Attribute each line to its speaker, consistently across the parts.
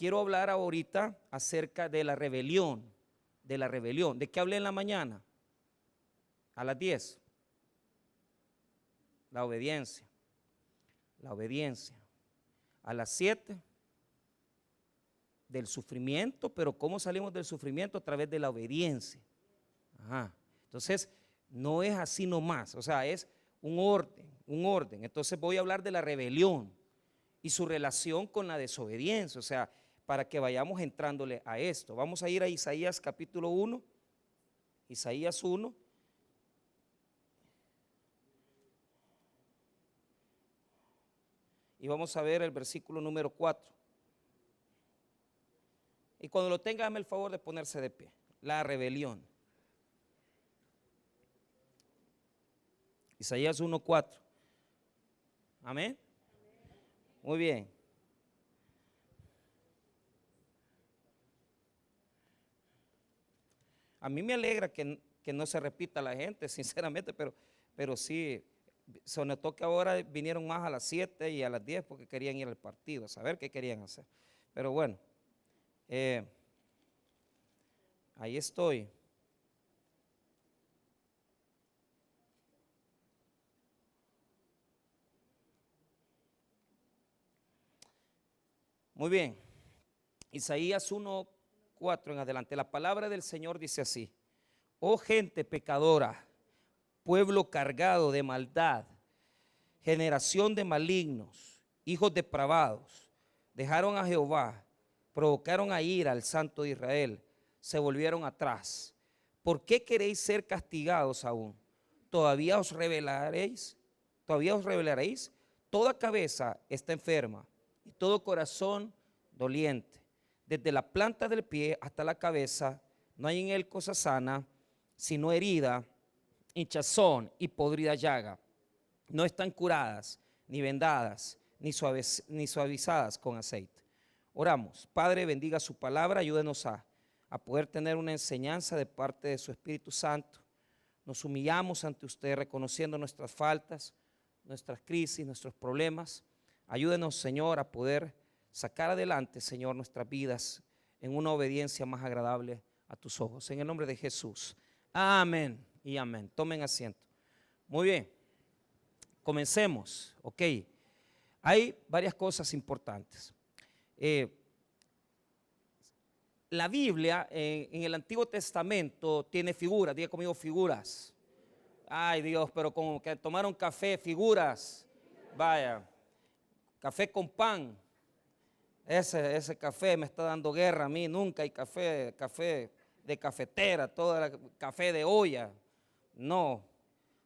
Speaker 1: quiero hablar ahorita acerca de la rebelión, de la rebelión. ¿De qué hablé en la mañana? A las 10. La obediencia. La obediencia. A las 7, del sufrimiento, pero ¿cómo salimos del sufrimiento? A través de la obediencia. Ajá. Entonces, no es así nomás, o sea, es un orden, un orden. Entonces voy a hablar de la rebelión y su relación con la desobediencia, o sea, para que vayamos entrándole a esto. Vamos a ir a Isaías capítulo 1, Isaías 1. Y vamos a ver el versículo número 4. Y cuando lo tenga, hazme el favor de ponerse de pie. La rebelión. Isaías 1:4. Amén. Muy bien. A mí me alegra que no se repita la gente, sinceramente, pero sí, se notó que ahora vinieron más a las 7 y a las 10 porque querían ir al partido, a saber qué querían hacer. Pero bueno. Ahí estoy. Muy bien. Isaías 1:4 en adelante. La palabra del Señor dice así: oh gente pecadora, pueblo cargado de maldad, generación de malignos, hijos depravados, dejaron a Jehová, provocaron a ira al Santo de Israel, se volvieron atrás. ¿Por qué queréis ser castigados aún? ¿Todavía os rebelaréis? ¿Todavía os rebelaréis? Toda cabeza está enferma y todo corazón doliente. Desde la planta del pie hasta la cabeza no hay en él cosa sana, sino herida, hinchazón y podrida llaga. No están curadas, ni vendadas, ni suavizadas con aceite. Oramos. Padre, bendiga su palabra, ayúdenos a poder tener una enseñanza de parte de su Espíritu Santo. Nos humillamos ante usted reconociendo nuestras faltas, nuestras crisis, nuestros problemas. Ayúdenos, Señor, a poder sacar adelante, Señor, nuestras vidas en una obediencia más agradable a tus ojos. En el nombre de Jesús. Amén y amén. Tomen asiento. Muy bien. Comencemos. Ok. Hay varias cosas importantes. La Biblia en el Antiguo Testamento tiene figuras. Diga conmigo, figuras. Ay Dios, pero como que tomaron café, figuras. Vaya, café con pan. Ese café me está dando guerra a mí. Nunca hay café de cafetera, café de olla. No,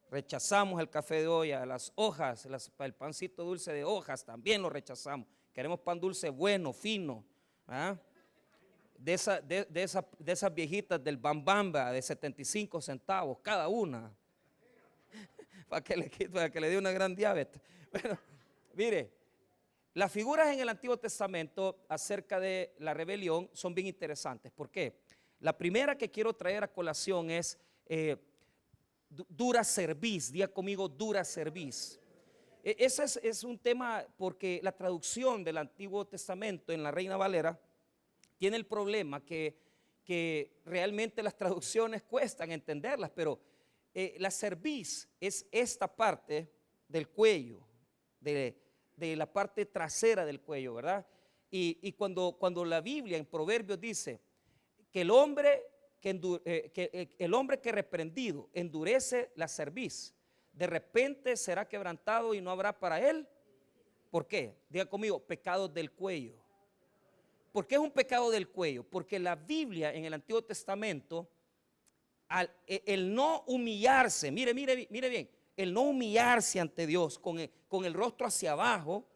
Speaker 1: rechazamos el café de olla. Las hojas, el pancito dulce de hojas también lo rechazamos. Queremos pan dulce bueno, fino. ¿Ah? De esas viejitas del Bambamba de 75 centavos cada una. para que le dé una gran diabetes. Bueno, mire, las figuras en el Antiguo Testamento acerca de la rebelión son bien interesantes. ¿Por qué? La primera que quiero traer a colación es dura cerviz. Diga conmigo, dura cerviz. Ese es un tema porque la traducción del Antiguo Testamento en la Reina Valera tiene el problema que realmente las traducciones cuestan entenderlas, pero la cerviz es esta parte del cuello, de la parte trasera del cuello, ¿verdad? Y cuando la Biblia en Proverbios dice que el hombre que reprendido endurece la cerviz, de repente será quebrantado y no habrá para él. ¿Por qué? Diga conmigo, pecados del cuello. ¿Por qué es un pecado del cuello? Porque la Biblia en el Antiguo Testamento, el no humillarse, mire bien, el no humillarse ante Dios con el rostro hacia abajo,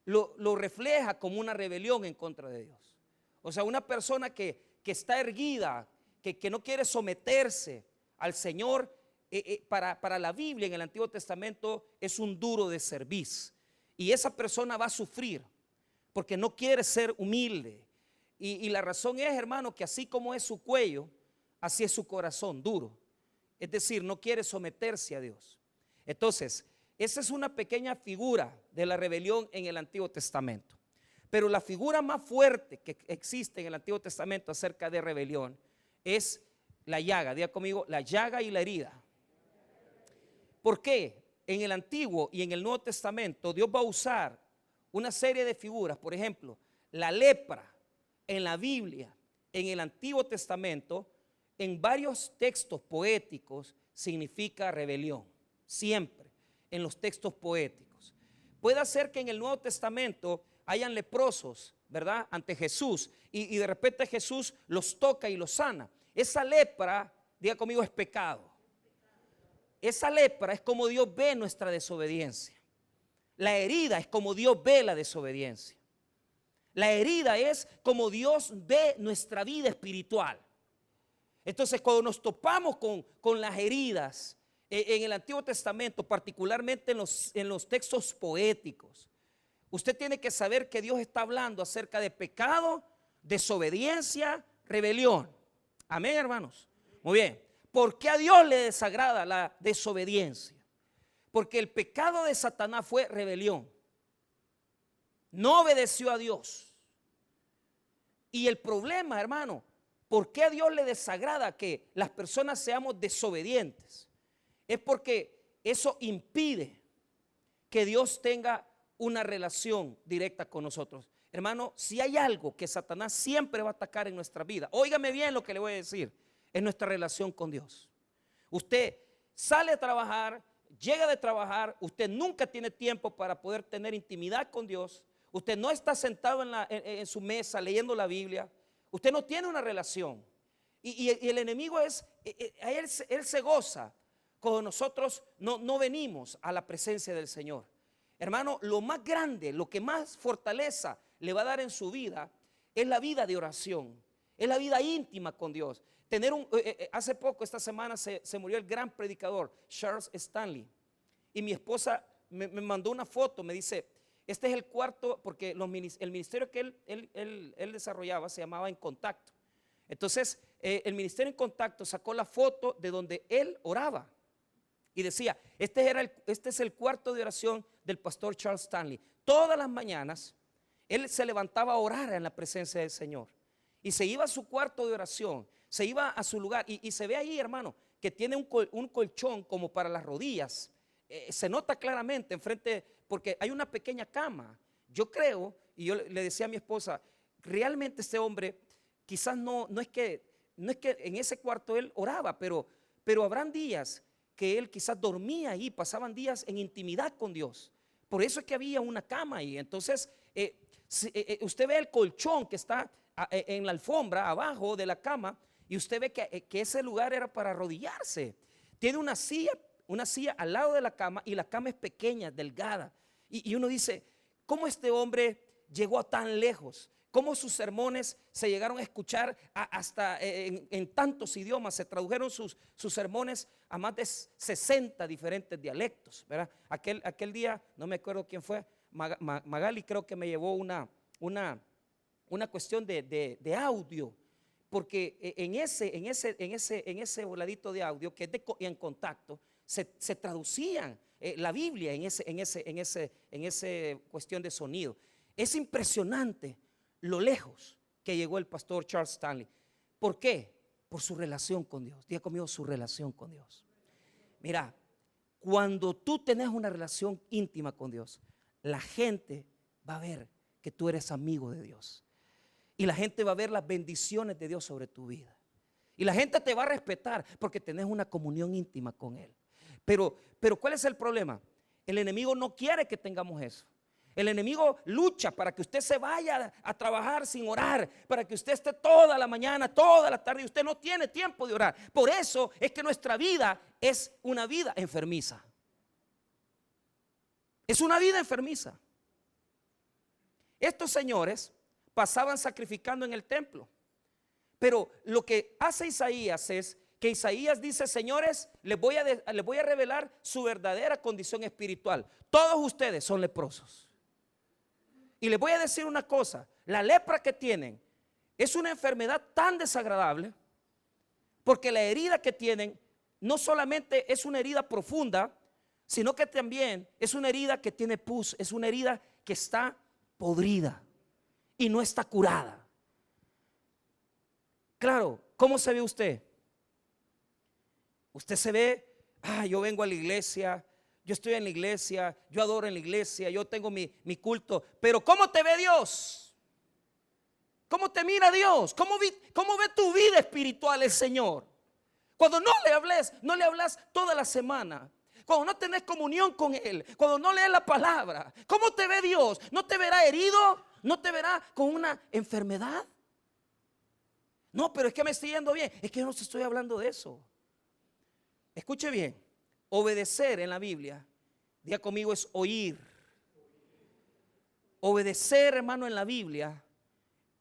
Speaker 1: lo refleja como una rebelión en contra de Dios. O sea, una persona que está erguida, que no quiere someterse al Señor, para la Biblia en el Antiguo Testamento es un duro de cerviz. Y esa persona va a sufrir porque no quiere ser humilde. Y la razón es, hermano, que así como es su cuello, así es su corazón duro. Es decir, no quiere someterse a Dios. Entonces, esa es una pequeña figura de la rebelión en el Antiguo Testamento. Pero la figura más fuerte que existe en el Antiguo Testamento acerca de rebelión es la llaga. Diga conmigo, la llaga y la herida. ¿Por qué? En el Antiguo y en el Nuevo Testamento Dios va a usar una serie de figuras. Por ejemplo, la lepra en la Biblia, en el Antiguo Testamento, en varios textos poéticos significa rebelión. Siempre en los textos poéticos. Puede ser que en el Nuevo Testamento hayan leprosos, ¿verdad? Ante Jesús y de repente Jesús los toca y los sana. Esa lepra, diga conmigo, es pecado. Esa lepra es como Dios ve nuestra desobediencia. La herida es como Dios ve la desobediencia. La herida es como Dios ve nuestra vida espiritual. Entonces, cuando nos topamos con las heridas en el Antiguo Testamento, particularmente en los textos poéticos, usted tiene que saber que Dios está hablando acerca de pecado, desobediencia, rebelión. Amén, hermanos. Muy bien. ¿Por qué a Dios le desagrada la desobediencia? Porque el pecado de Satanás fue rebelión. No obedeció a Dios. Y el problema, hermano, ¿por qué a Dios le desagrada que las personas seamos desobedientes? Es porque eso impide que Dios tenga una relación directa con nosotros. Hermano, si hay algo que Satanás siempre va a atacar en nuestra vida, óigame bien lo que le voy a decir, es nuestra relación con Dios. Usted sale a trabajar, llega de trabajar, usted nunca tiene tiempo para poder tener intimidad con Dios. Usted no está sentado en su mesa leyendo la Biblia. Usted no tiene una relación. Y el enemigo él se goza cuando nosotros no venimos a la presencia del Señor. Hermano, lo más grande, lo que más fortaleza le va a dar en su vida es la vida de oración, es la vida íntima con Dios. Hace poco, esta semana, se murió el gran predicador Charles Stanley. Y mi esposa me mandó una foto, me dice, este es el cuarto, porque el ministerio que él desarrollaba se llamaba En Contacto. Entonces, el ministerio En Contacto sacó la foto de donde él oraba. Y decía, este es el cuarto de oración del pastor Charles Stanley. Todas las mañanas, él se levantaba a orar en la presencia del Señor. Y se iba a su cuarto de oración, se iba a su lugar. Y se ve ahí, hermano, que tiene un colchón como para las rodillas. Se nota claramente enfrente, porque hay una pequeña cama. Yo creo, y yo le decía a mi esposa, realmente este hombre, quizás no es que en ese cuarto él oraba, pero habrán días que él quizás dormía ahí, pasaban días en intimidad con Dios. Por eso es que había una cama ahí. Entonces, usted ve el colchón que está en la alfombra abajo de la cama, y usted ve que ese lugar era para arrodillarse. Tiene una silla al lado de la cama, y la cama es pequeña, delgada. Y uno dice, ¿cómo este hombre llegó a tan lejos? ¿Cómo sus sermones se llegaron a escuchar hasta en tantos idiomas? Se tradujeron sus sermones a más de 60 diferentes dialectos, ¿verdad? Aquel día, no me acuerdo quién fue, Magali creo que me llevó una cuestión de audio, porque en ese voladito de audio que es En Contacto, se traducían la Biblia en ese cuestión de sonido. Es impresionante lo lejos que llegó el pastor Charles Stanley. ¿Por qué? Por su relación con Dios. Diga conmigo, su relación con Dios. Mira, cuando tú tenés una relación íntima con Dios, la gente va a ver que tú eres amigo de Dios. Y la gente va a ver las bendiciones de Dios sobre tu vida. Y la gente te va a respetar porque tenés una comunión íntima con Él. Pero ¿cuál es el problema? El enemigo no quiere que tengamos eso. El enemigo lucha para que usted se vaya a trabajar sin orar, para que usted esté toda la mañana, toda la tarde, y usted no tiene tiempo de orar. Por eso es que nuestra vida es una vida enfermiza. Es una vida enfermiza. Estos señores pasaban sacrificando en el templo, pero lo que hace Isaías es que Isaías dice, señores, les voy a revelar su verdadera condición espiritual. Todos ustedes son leprosos. Y les voy a decir una cosa, la lepra que tienen es una enfermedad tan desagradable, porque la herida que tienen no solamente es una herida profunda, sino que también es una herida que tiene pus, es una herida que está podrida. y no está curada. Claro, ¿cómo se ve usted? Usted se ve, yo vengo a la iglesia, yo estoy en la iglesia, yo adoro en la iglesia, yo tengo mi culto. Pero ¿cómo te ve Dios? ¿Cómo te mira Dios? ¿Cómo ve tu vida espiritual el Señor? Cuando no le hablas toda la semana, cuando no tenés comunión con Él, cuando no lees la palabra, ¿cómo te ve Dios? ¿No te verá herido? ¿No te verá con una enfermedad? No, pero es que me estoy yendo bien. Es que yo no te estoy hablando de eso. Escuche bien, obedecer en la Biblia, diga conmigo, es oír. Obedecer, hermano, en la Biblia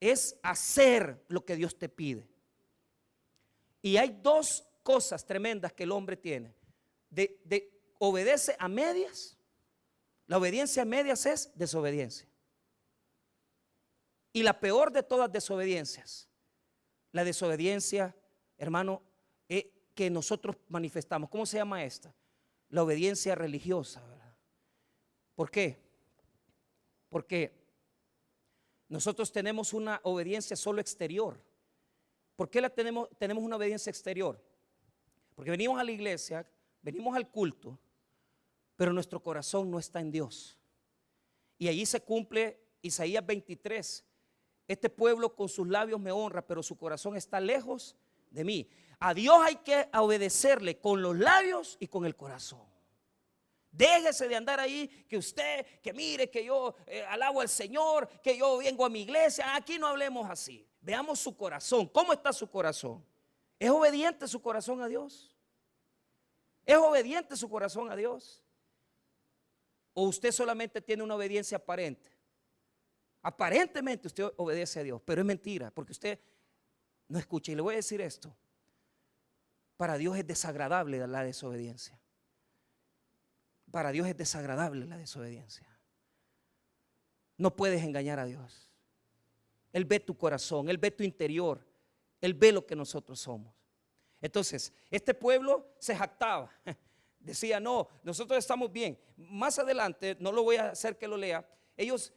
Speaker 1: es hacer lo que Dios te pide. Y hay dos cosas tremendas que el hombre tiene. Obedece a medias. La obediencia a medias es desobediencia. Y la peor de todas desobediencias, la desobediencia, hermano, que nosotros manifestamos. ¿Cómo se llama esta? La obediencia religiosa, ¿verdad? ¿Por qué? Porque nosotros tenemos una obediencia solo exterior. ¿Por qué tenemos una obediencia exterior? Porque venimos a la iglesia, venimos al culto, pero nuestro corazón no está en Dios. Y allí se cumple Isaías 23. Este pueblo con sus labios me honra, pero su corazón está lejos de mí. A Dios hay que obedecerle con los labios y con el corazón. Déjese de andar ahí, que mire que yo alabo al Señor, que yo vengo a mi iglesia. Aquí no hablemos así. Veamos su corazón. ¿Cómo está su corazón? ¿Es obediente su corazón a Dios? ¿Es obediente su corazón a Dios? ¿O usted solamente tiene una obediencia aparente? Aparentemente usted obedece a Dios, pero es mentira, porque usted no escucha. Y le voy a decir esto: para Dios es desagradable la desobediencia. Para Dios es desagradable la desobediencia. No puedes engañar a Dios. Él ve tu corazón, Él ve tu interior, Él ve lo que nosotros somos. Entonces, este pueblo se jactaba, decía, no, nosotros estamos bien. Más adelante, no lo voy a hacer que lo lea, ellos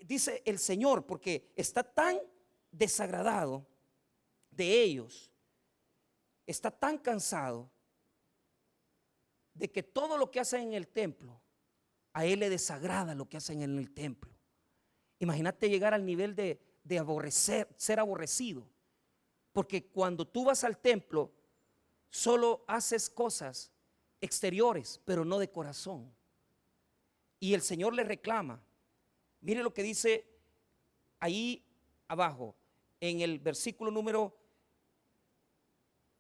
Speaker 1: dice el Señor, porque está tan desagradado de ellos, está tan cansado de que todo lo que hacen en el templo, a Él le desagrada lo que hacen en el templo. Imagínate llegar al nivel de aborrecer, ser aborrecido. Porque cuando tú vas al templo, solo haces cosas exteriores, pero no de corazón. Y el Señor le reclama. Mire lo que dice ahí abajo, en el versículo número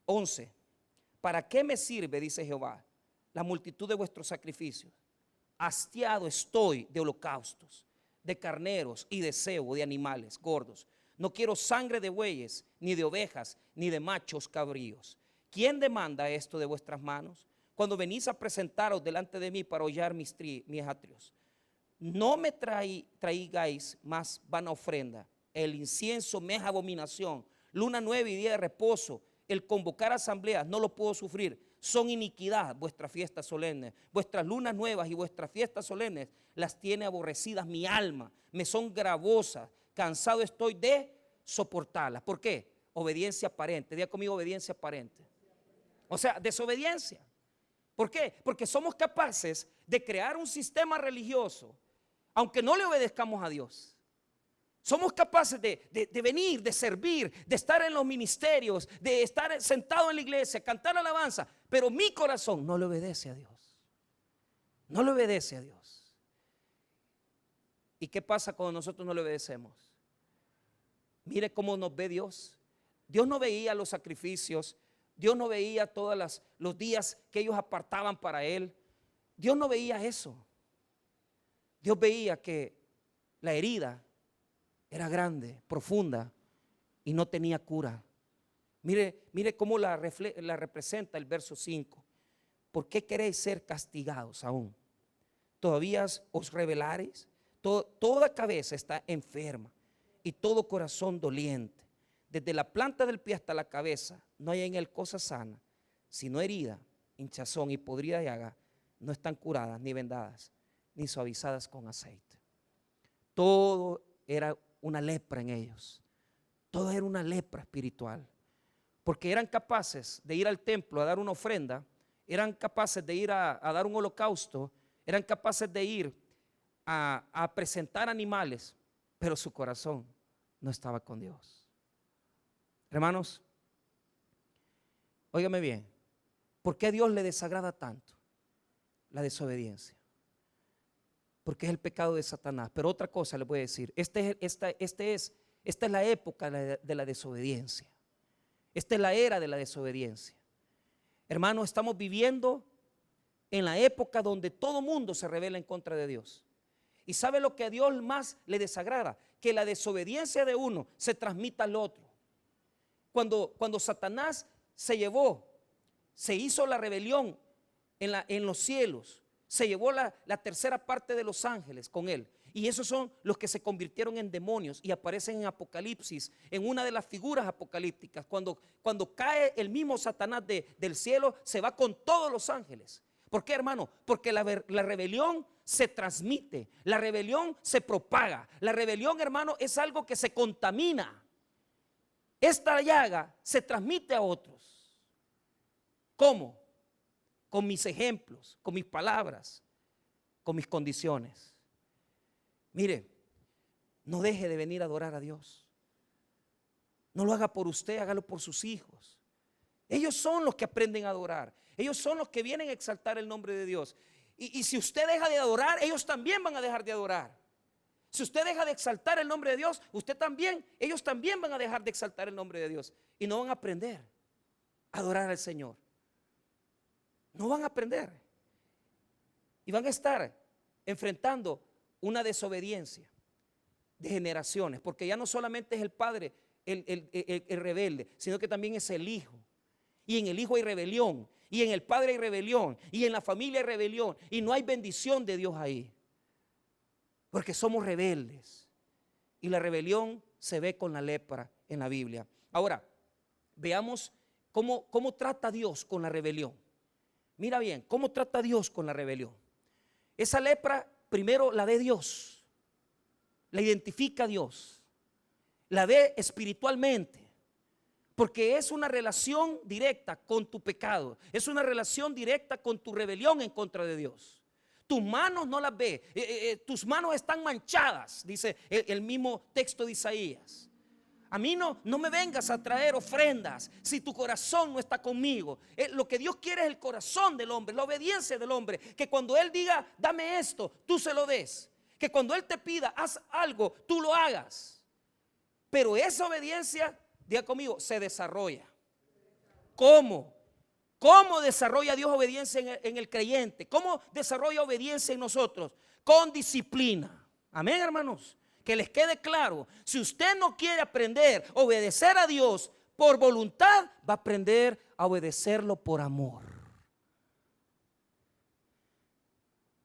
Speaker 1: 11. ¿Para qué me sirve, dice Jehová, la multitud de vuestros sacrificios? Hastiado estoy de holocaustos, de carneros y de cebo de animales gordos. No quiero sangre de bueyes, ni de ovejas, ni de machos cabríos. ¿Quién demanda esto de vuestras manos? Cuando venís a presentaros delante de mí para hollar mis atrios. No me traigáis más vana ofrenda. El incienso me es abominación. Luna nueva y día de reposo. El convocar asambleas no lo puedo sufrir. Son iniquidad vuestras fiestas solemnes. Vuestras lunas nuevas y vuestras fiestas solemnes las tiene aborrecidas mi alma. Me son gravosas. Cansado estoy de soportarlas. ¿Por qué? Obediencia aparente. Diga conmigo, obediencia aparente. O sea, desobediencia. ¿Por qué? Porque somos capaces de crear un sistema religioso, aunque no le obedezcamos a Dios. Somos capaces de venir, de servir, de estar en los ministerios, de estar sentado en la iglesia, cantar alabanza, pero mi corazón no le obedece a Dios. No le obedece a Dios. ¿Y qué pasa cuando nosotros no le obedecemos? Mire cómo nos ve Dios. Dios no veía los sacrificios, Dios no veía todos los días que ellos apartaban para Él. Dios no veía eso. Dios veía que la herida era grande, profunda y no tenía cura. Mire cómo la representa el verso 5. ¿Por qué queréis ser castigados aún? ¿Todavía os rebelareis? Toda cabeza está enferma y todo corazón doliente. Desde la planta del pie hasta la cabeza no hay en él cosa sana, sino herida, hinchazón y podrida llaga. No están curadas ni vendadas, ni suavizadas con aceite. Todo era una lepra en ellos. Todo era una lepra espiritual. Porque eran capaces de ir al templo a dar una ofrenda, eran capaces de ir a dar un holocausto, eran capaces de ir a presentar animales, pero su corazón no estaba con Dios. Hermanos, óigame bien, ¿por qué a Dios le desagrada tanto la desobediencia? Porque es el pecado de Satanás. Pero otra cosa les voy a decir, esta es la época de la desobediencia. Esta es la era de la desobediencia. Hermanos, estamos viviendo en la época donde todo mundo se rebela en contra de Dios. ¿Y sabe lo que a Dios más le desagrada? Que la desobediencia de uno se transmita al otro. Cuando Satanás se hizo la rebelión en los cielos, se llevó la tercera parte de los ángeles con él. Y esos son los que se convirtieron en demonios y aparecen en Apocalipsis, en una de las figuras apocalípticas. Cuando cae el mismo Satanás del cielo, se va con todos los ángeles. ¿Por qué, hermano? Porque la rebelión se transmite, la rebelión se propaga. La rebelión, hermano, es algo que se contamina. Esta llaga se transmite a otros. ¿Cómo? Con mis ejemplos, con mis palabras, con mis condiciones. Mire, no deje de venir a adorar a Dios. No lo haga por usted, hágalo por sus hijos. Ellos son los que aprenden a adorar. Ellos son los que vienen a exaltar el nombre de Dios. Y si usted deja de adorar, ellos también van a dejar de adorar. Si usted deja de exaltar el nombre de Dios, ellos también van a dejar de exaltar el nombre de Dios. Y no van a aprender a adorar al Señor. No van a aprender. Y van a estar enfrentando una desobediencia de generaciones, porque ya no solamente es el padre el rebelde, sino que también es el hijo. Y en el hijo hay rebelión, y en el padre hay rebelión, y en la familia hay rebelión, y no hay bendición de Dios ahí, porque somos rebeldes. Y la rebelión se ve con la lepra en la Biblia. Ahora, veamos cómo trata Dios con la rebelión. Mira bien, cómo trata Dios con la rebelión. Esa lepra primero la ve Dios, la identifica Dios, la ve espiritualmente, porque es una relación directa con tu pecado, es una relación directa con tu rebelión en contra de Dios. Tus manos no las ve, tus manos están manchadas, dice el mismo texto de Isaías. A mí no me vengas a traer ofrendas si tu corazón no está conmigo. Lo que Dios quiere es el corazón del hombre, la obediencia del hombre. Que cuando Él diga, dame esto, tú se lo des. Que cuando Él te pida, haz algo, tú lo hagas. Pero esa obediencia, diga conmigo, se desarrolla. ¿Cómo? ¿Cómo desarrolla Dios obediencia en el creyente? ¿Cómo desarrolla obediencia en nosotros? Con disciplina. Amén, hermanos. Que les quede claro, si usted no quiere aprender a obedecer a Dios por voluntad, va a aprender a obedecerlo por amor.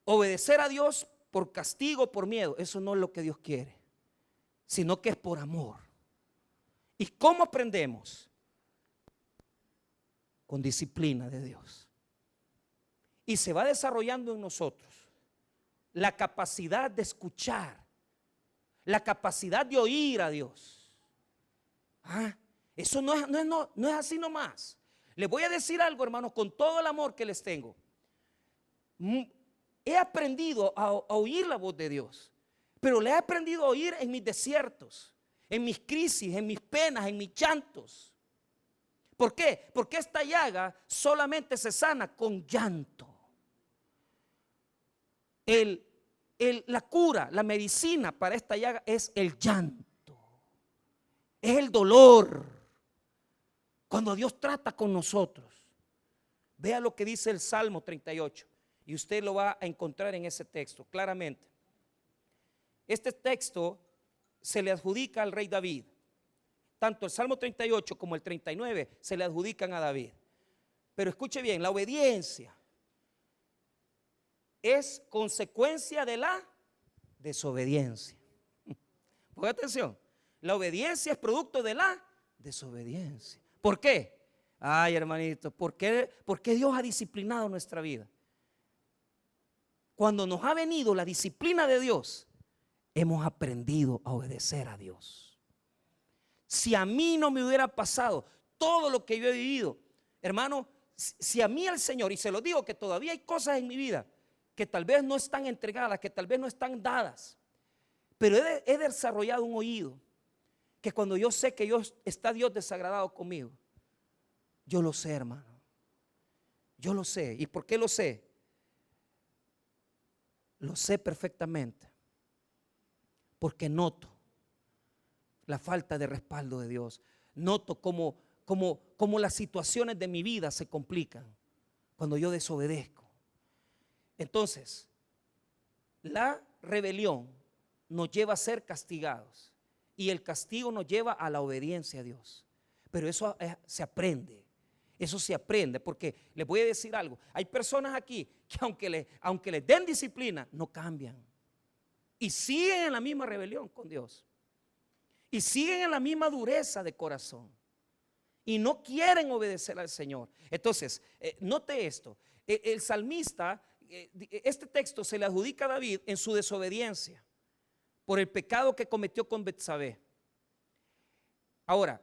Speaker 1: Obedecer a Dios por castigo, por miedo, eso no es lo que Dios quiere, sino que es por amor. ¿Y cómo aprendemos? Con disciplina de Dios. Y se va desarrollando en nosotros la capacidad de escuchar, la capacidad de oír a Dios. Eso no es así nomás. Les voy a decir algo, hermanos, con todo el amor que les tengo. He aprendido a oír la voz de Dios, pero le he aprendido a oír en mis desiertos, en mis crisis, en mis penas, en mis llantos. ¿Por qué? Porque esta llaga solamente se sana con llanto. La cura, la medicina para esta llaga es el llanto, es el dolor. Cuando Dios trata con nosotros, vea lo que dice el Salmo 38 y usted lo va a encontrar en ese texto claramente. Este texto se le adjudica al rey David. Tanto el Salmo 38 como el 39 se le adjudican a David. Pero escuche bien, la obediencia es consecuencia de la desobediencia. Ponga atención, la obediencia es producto de la desobediencia. ¿Por qué? Ay, hermanito, ¿por qué Dios ha disciplinado nuestra vida? Cuando nos ha venido la disciplina de Dios, hemos aprendido a obedecer a Dios. Si a mí no me hubiera pasado todo lo que yo he vivido, hermano, si a mí el Señor, y se lo digo que todavía hay cosas en mi vida que tal vez no están entregadas, que tal vez no están dadas, pero he desarrollado un oído que cuando yo sé que está Dios desagradado conmigo, yo lo sé, hermano. Yo lo sé. ¿Y por qué lo sé? Lo sé perfectamente. Porque noto la falta de respaldo de Dios. Noto cómo las situaciones de mi vida se complican cuando yo desobedezco. Entonces, la rebelión nos lleva a ser castigados y el castigo nos lleva a la obediencia a Dios. Pero eso se aprende. Eso se aprende, porque les voy a decir algo. Hay personas aquí que aunque les den disciplina, no cambian. Y siguen en la misma rebelión con Dios. Y siguen en la misma dureza de corazón. Y no quieren obedecer al Señor. Entonces, note esto. El salmista, este texto se le adjudica a David en su desobediencia por el pecado que cometió con Betsabé. Ahora,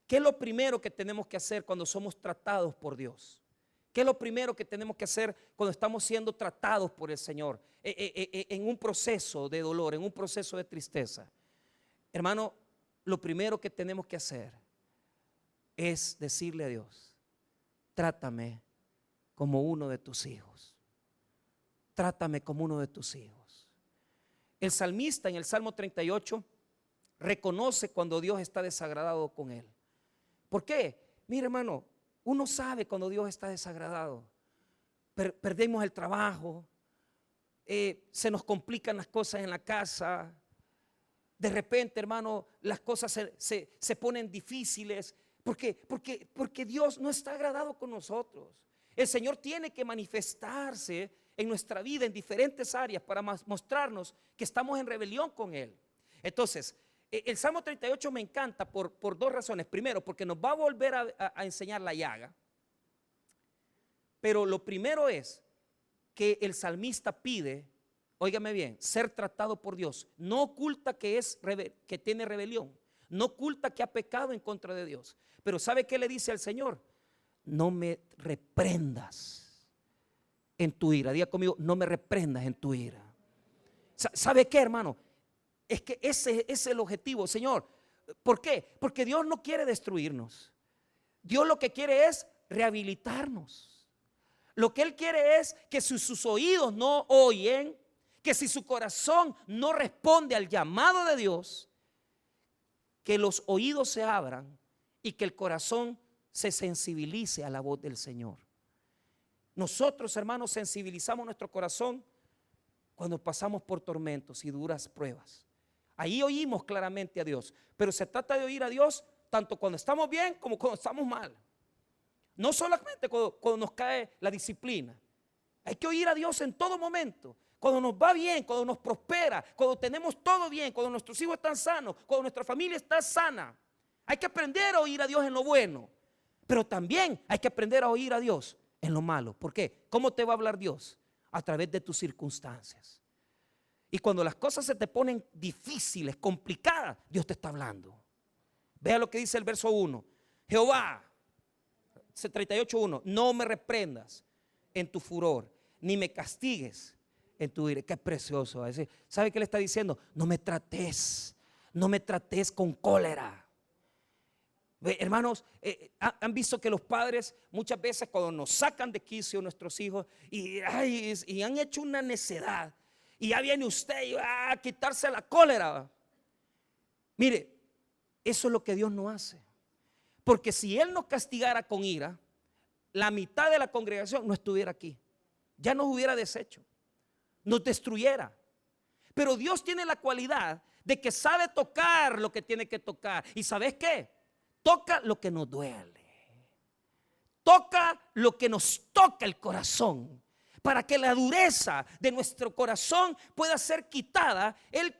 Speaker 1: ¿qué es lo primero que tenemos que hacer cuando somos tratados por Dios? ¿Qué es lo primero que tenemos que hacer cuando estamos siendo tratados por el Señor? En un proceso de dolor, en un proceso de tristeza. Hermano, lo primero que tenemos que hacer es decirle a Dios: trátame como uno de tus hijos. Trátame como uno de tus hijos. El salmista en el Salmo 38 reconoce cuando Dios está desagradado con él. ¿Por qué? Mire, hermano, uno sabe cuando Dios está desagradado. Perdemos el trabajo, se nos complican las cosas en la casa. De repente, hermano, las cosas se ponen difíciles. ¿Por qué? Porque Dios no está agradado con nosotros. El Señor tiene que manifestarse en nuestra vida en diferentes áreas para mostrarnos que estamos en rebelión con Él. Entonces, el Salmo 38 me encanta por dos razones. Primero, porque nos va a volver a enseñar la llaga. Pero lo primero es que el salmista pide, óigame bien, ser tratado por Dios. No oculta que tiene rebelión. No oculta que ha pecado en contra de Dios. Pero ¿sabe qué le dice al Señor? No me reprendas en tu ira. Diga conmigo: no me reprendas en tu ira. ¿Sabe qué, hermano? Es que ese es el objetivo, Señor. ¿Por qué? Porque Dios no quiere destruirnos. Dios lo que quiere es rehabilitarnos. Lo que Él quiere es que si sus oídos no oyen, que si su corazón no responde al llamado de Dios, que los oídos se abran y que el corazón se sensibilice a la voz del Señor. Nosotros, hermanos, sensibilizamos nuestro corazón cuando pasamos por tormentos y duras pruebas. Ahí oímos claramente a Dios, pero se trata de oír a Dios tanto cuando estamos bien como cuando estamos mal. No solamente cuando nos cae la disciplina. Hay que oír a Dios en todo momento. Cuando nos va bien, cuando nos prospera, cuando tenemos todo bien, cuando nuestros hijos están sanos, cuando nuestra familia está sana. Hay que aprender a oír a Dios en lo bueno, pero también hay que aprender a oír a Dios en lo malo. ¿Por qué? ¿Cómo te va a hablar Dios? A través de tus circunstancias. Y cuando las cosas se te ponen difíciles, complicadas, Dios te está hablando. Vea lo que dice el verso 1. Jehová, 38:1, no me reprendas en tu furor, ni me castigues en tu ira. Qué precioso. ¿Sabe qué le está diciendo? No me trates con cólera. Hermanos, han visto que los padres muchas veces cuando nos sacan de quicio nuestros hijos y han hecho una necedad, y ya viene usted a quitarse la cólera. Mire, eso es lo que Dios no hace. Porque si Él nos castigara con ira, la mitad de la congregación no estuviera aquí. Ya nos hubiera deshecho, nos destruyera. Pero Dios tiene la cualidad de que sabe tocar lo que tiene que tocar. ¿Y sabes qué? Toca lo que nos duele. Toca lo que nos toca el corazón. Para que la dureza de nuestro corazón pueda ser quitada, Él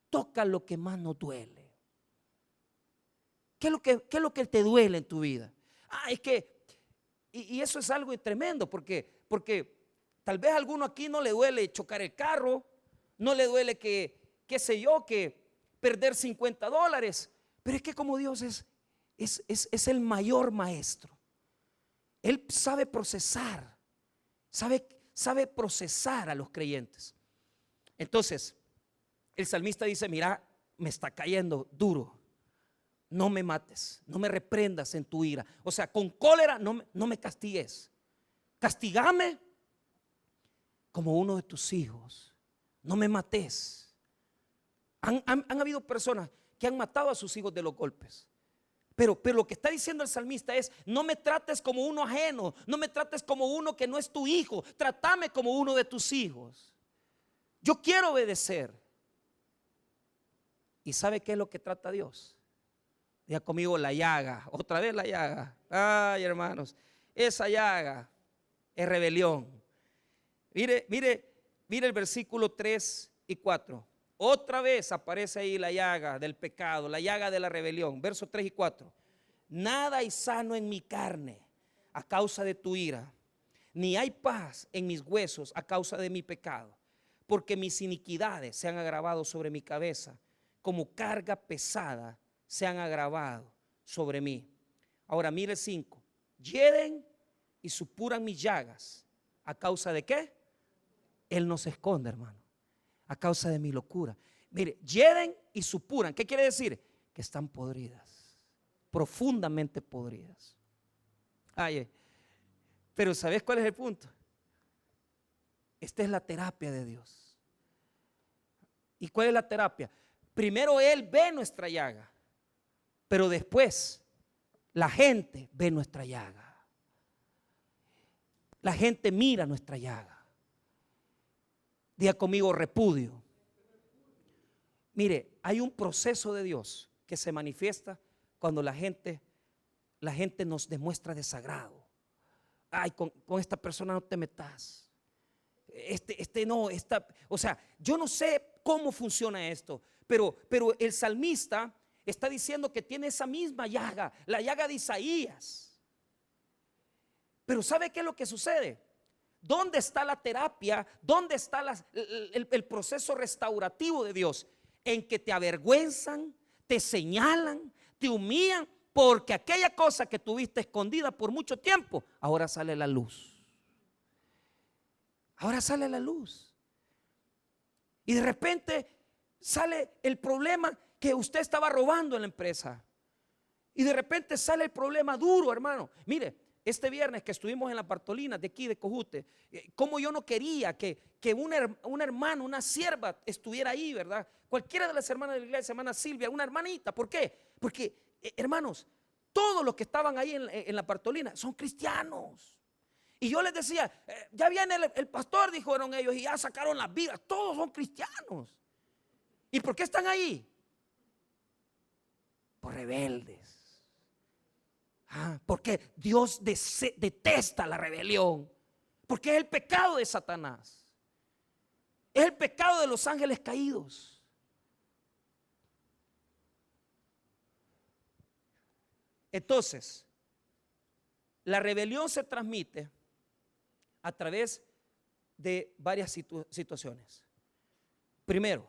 Speaker 1: toca lo que más nos duele. ¿Qué es lo que te duele en tu vida? Es que, y eso es algo tremendo, porque tal vez a alguno aquí no le duele chocar el carro, no le duele que qué sé yo, que perder $50. Pero es que como Dios es el mayor maestro. Él sabe procesar, sabe procesar a los creyentes. Entonces, el salmista dice, mira, me está cayendo duro. No me mates, no me reprendas en tu ira. O sea, con cólera no me castigues. Castígame como uno de tus hijos. No me mates. Han habido personas que han matado a sus hijos de los golpes. Pero lo que está diciendo el salmista es, no me trates como uno ajeno, no me trates como uno que no es tu hijo, trátame como uno de tus hijos. Yo quiero obedecer. ¿Y sabe qué es lo que trata Dios? Diga conmigo, la llaga, otra vez la llaga. Ay, hermanos, esa llaga es rebelión. Mire el versículo 3 y 4. Otra vez aparece ahí la llaga del pecado, la llaga de la rebelión. Versos 3 y 4. Nada hay sano en mi carne a causa de tu ira, ni hay paz en mis huesos a causa de mi pecado, porque mis iniquidades se han agravado sobre mi cabeza, como carga pesada se han agravado sobre mí. Ahora mire el 5. Hieren y supuran mis llagas. ¿A causa de qué? Él no se esconde, hermano. A causa de mi locura. Mire, hieren y supuran. ¿Qué quiere decir? Que están podridas, profundamente podridas. Ay, pero ¿sabes cuál es el punto? Esta es la terapia de Dios. ¿Y cuál es la terapia? Primero Él ve nuestra llaga, pero después la gente ve nuestra llaga. La gente mira nuestra llaga. Diga conmigo, repudio. Mire, hay un proceso de Dios que se manifiesta cuando la gente nos demuestra desagrado. Ay, con esta persona no te metas. O sea, yo no sé cómo funciona esto, pero el salmista está diciendo que tiene esa misma llaga, la llaga de Isaías. Pero ¿sabe qué es lo que sucede? ¿Dónde está la terapia? ¿Dónde está el proceso restaurativo de Dios? En que te avergüenzan, te señalan, te humillan, porque aquella cosa que tuviste escondida por mucho tiempo, ahora sale a la luz. Ahora sale a la luz. Y de repente sale el problema que usted estaba robando en la empresa. Y de repente sale el problema duro, hermano. Mire, este viernes que estuvimos en la Bartolina de aquí de Cojute, como yo no quería que una hermana, una sierva estuviera ahí, ¿verdad? Cualquiera de las hermanas de la iglesia, hermana Silvia, una hermanita. ¿Por qué? Porque, hermanos, todos los que estaban ahí en la Bartolina son cristianos. Y yo les decía, ya viene el pastor, dijeron ellos, y ya sacaron las vidas. Todos son cristianos. ¿Y por qué están ahí? Por rebeldes. Porque Dios detesta la rebelión. Porque es el pecado de Satanás. Es el pecado de los ángeles caídos. Entonces, la rebelión se transmite a través de varias situaciones. Primero,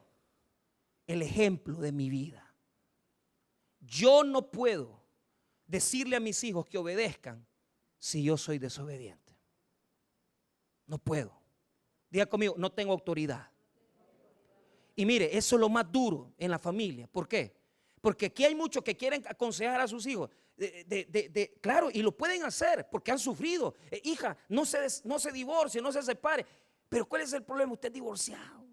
Speaker 1: el ejemplo de mi vida. Yo no puedo decirle a mis hijos que obedezcan si yo soy desobediente. No puedo. Diga conmigo, no tengo autoridad. Y mire, eso es lo más duro en la familia. ¿Por qué? Porque aquí hay muchos que quieren aconsejar a sus hijos. Claro, y lo pueden hacer porque han sufrido. Hija, no se divorcie, no se separe. Pero ¿cuál es el problema? Usted es divorciado.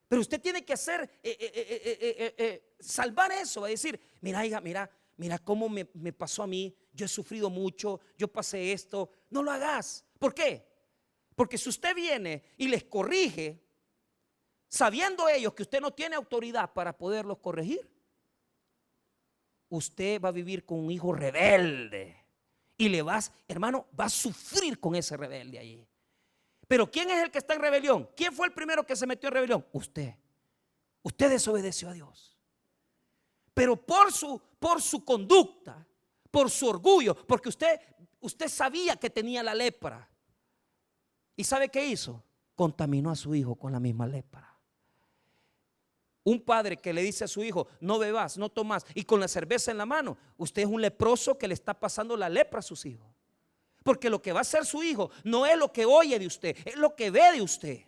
Speaker 1: Pero usted tiene que hacer, salvar eso. Va a decir, mira hija, mira cómo me pasó a mí. Yo he sufrido mucho, yo pasé esto. No lo hagas. ¿Por qué? Porque si usted viene y les corrige, sabiendo ellos que usted no tiene autoridad para poderlos corregir, usted va a vivir con un hijo rebelde. Y hermano, va a sufrir con ese rebelde allí. Pero ¿quién es el que está en rebelión? ¿Quién fue el primero que se metió en rebelión? Usted. Usted desobedeció a Dios. Pero por su conducta, por su orgullo, porque usted sabía que tenía la lepra. ¿Y sabe qué hizo? Contaminó a su hijo con la misma lepra. Un padre que le dice a su hijo, no bebas, no tomas, y con la cerveza en la mano, usted es un leproso que le está pasando la lepra a sus hijos. Porque lo que va a hacer su hijo no es lo que oye de usted, es lo que ve de usted.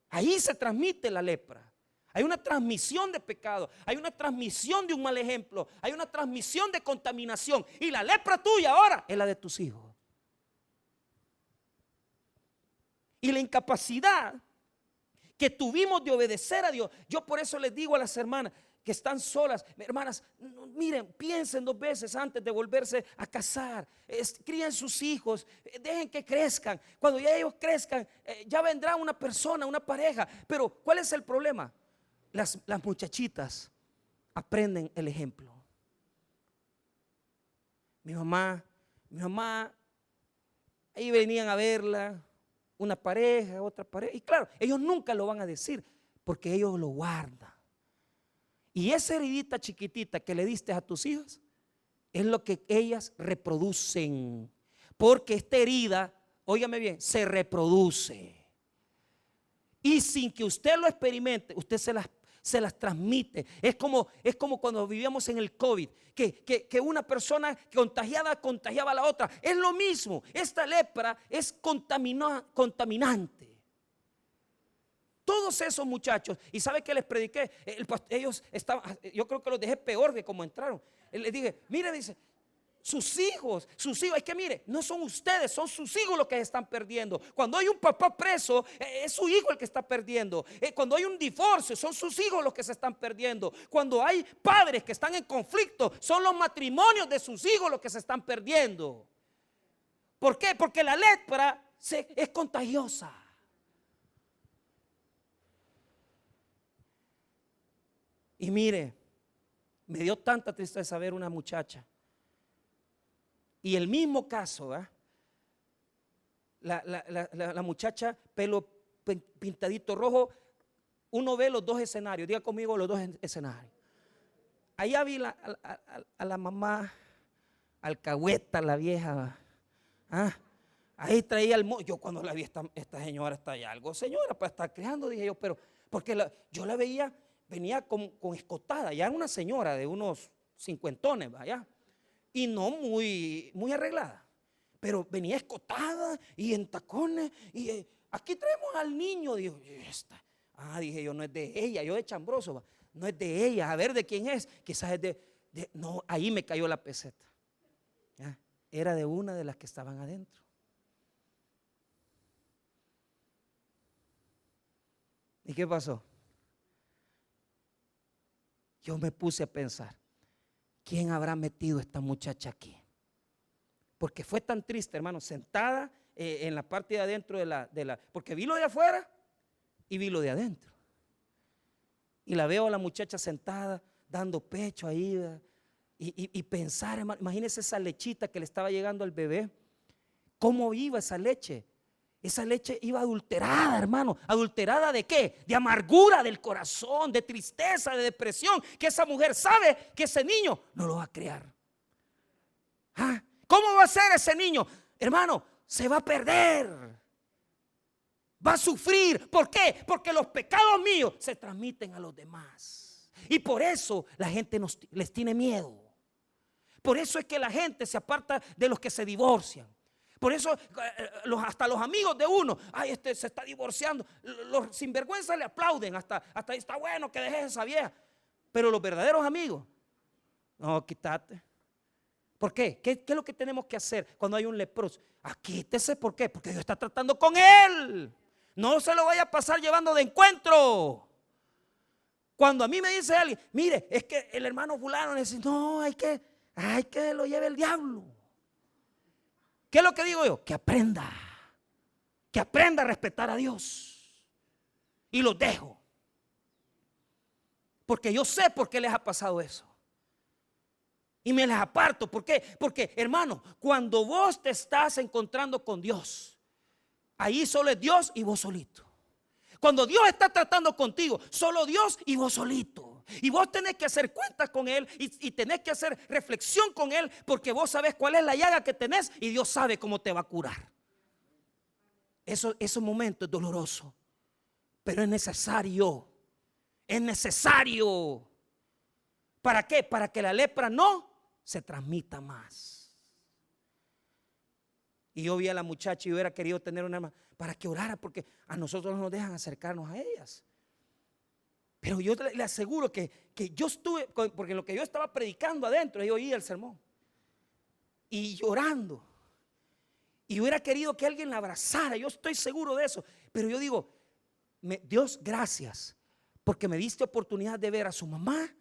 Speaker 1: Ahí se transmite la lepra. Hay una transmisión de pecado, hay una transmisión de un mal ejemplo, hay una transmisión de contaminación. Y la lepra tuya ahora es la de tus hijos. Y la incapacidad que tuvimos de obedecer a Dios. Yo por eso les digo a las hermanas que están solas, hermanas, miren, piensen 2 veces antes de volverse a casar. Críen sus hijos, dejen que crezcan. Cuando ya ellos crezcan, ya vendrá una persona, una pareja. Pero ¿cuál es el problema? Las muchachitas aprenden el ejemplo. Mi mamá, ahí venían a verla, una pareja, otra pareja. Y claro, ellos nunca lo van a decir porque ellos lo guardan. Y esa heridita chiquitita que le diste a tus hijos es lo que ellas reproducen. Porque esta herida, óigame bien, se reproduce. Y sin que usted lo experimente, usted se las transmite. Es como cuando vivíamos en el COVID, que una persona contagiaba a la otra. Es lo mismo. Esta lepra es contaminante. Todos esos muchachos, y ¿sabe qué les prediqué? Ellos estaban, yo creo que los dejé peor de como entraron. Les dije, mire, dice, sus hijos, es que mire, no son ustedes, son sus hijos los que se están perdiendo. Cuando hay un papá preso, es su hijo el que está perdiendo. Cuando hay un divorcio, son sus hijos los que se están perdiendo. Cuando hay padres que están en conflicto, son los matrimonios de sus hijos los que se están perdiendo. ¿Por qué? Porque la lepra es contagiosa. Y mire, me dio tanta tristeza ver una muchacha. Y el mismo caso, ¿verdad? La muchacha, pelo pintadito rojo. Uno ve los 2 escenarios. Diga conmigo los 2 escenarios. Allá vi a la mamá alcahueta, la vieja. Ahí traía el yo cuando la vi, esta señora está allá algo, señora, para estar creando, dije yo, pero porque yo la veía, venía con escotada. Ya era una señora de unos 50, ¿vaya? Y no muy arreglada, pero venía escotada y en tacones. Y aquí traemos al niño. Digo, dije yo, no es de ella, yo de chambroso, no es de ella, a ver de quién es. Quizás es no, ahí me cayó la peseta. ¿Ya? Era de una de las que estaban adentro. ¿Y qué pasó? Yo me puse a pensar, ¿quién habrá metido a esta muchacha aquí? Porque fue tan triste, hermano, sentada en la parte de adentro de la, porque vi lo de afuera y vi lo de adentro. Y la veo a la muchacha sentada, dando pecho ahí, y pensar, hermano, imagínese esa lechita que le estaba llegando al bebé. ¿Cómo iba esa leche? Esa leche iba adulterada, hermano. ¿Adulterada de qué? De amargura del corazón, de tristeza, de depresión. Que esa mujer sabe que ese niño no lo va a criar. ¿Cómo va a ser ese niño? Hermano, se va a perder. Va a sufrir. ¿Por qué? Porque los pecados míos se transmiten a los demás. Y por eso la gente les tiene miedo. Por eso es que la gente se aparta de los que se divorcian. Por eso hasta los amigos de uno, se está divorciando, los sinvergüenzas le aplauden, hasta está bueno que dejes esa vieja. Pero los verdaderos amigos, no, quítate. ¿Por qué? ¿Qué es lo que tenemos que hacer cuando hay un leproso? Quítese, ¿por qué? Porque Dios está tratando con él. No se lo vaya a pasar llevando de encuentro. Cuando a mí me dice alguien, mire, es que el hermano fulano dice, no, hay que lo lleve el diablo. ¿Qué es lo que digo yo? Que aprenda a respetar a Dios. Y los dejo. Porque yo sé por qué les ha pasado eso. Y me les aparto. ¿Por qué? Porque, hermano, cuando vos te estás encontrando con Dios, ahí solo es Dios y vos solito. Cuando Dios está tratando contigo, solo Dios y vos solito. Y vos tenés que hacer cuentas con Él y tenés que hacer reflexión con Él, porque vos sabés cuál es la llaga que tenés y Dios sabe cómo te va a curar. Esos momentos es doloroso, pero es necesario. Es necesario. ¿Para qué? Para que la lepra no se transmita más. Y yo vi a la muchacha y hubiera querido tener una hermana para que orara, porque a nosotros no nos dejan acercarnos a ellas. Pero yo le aseguro que yo estuve, porque lo que yo estaba predicando adentro, yo oía el sermón y llorando. Y hubiera querido que alguien la abrazara, yo estoy seguro de eso. Pero yo digo, Dios, gracias, porque me diste oportunidad de ver a su mamá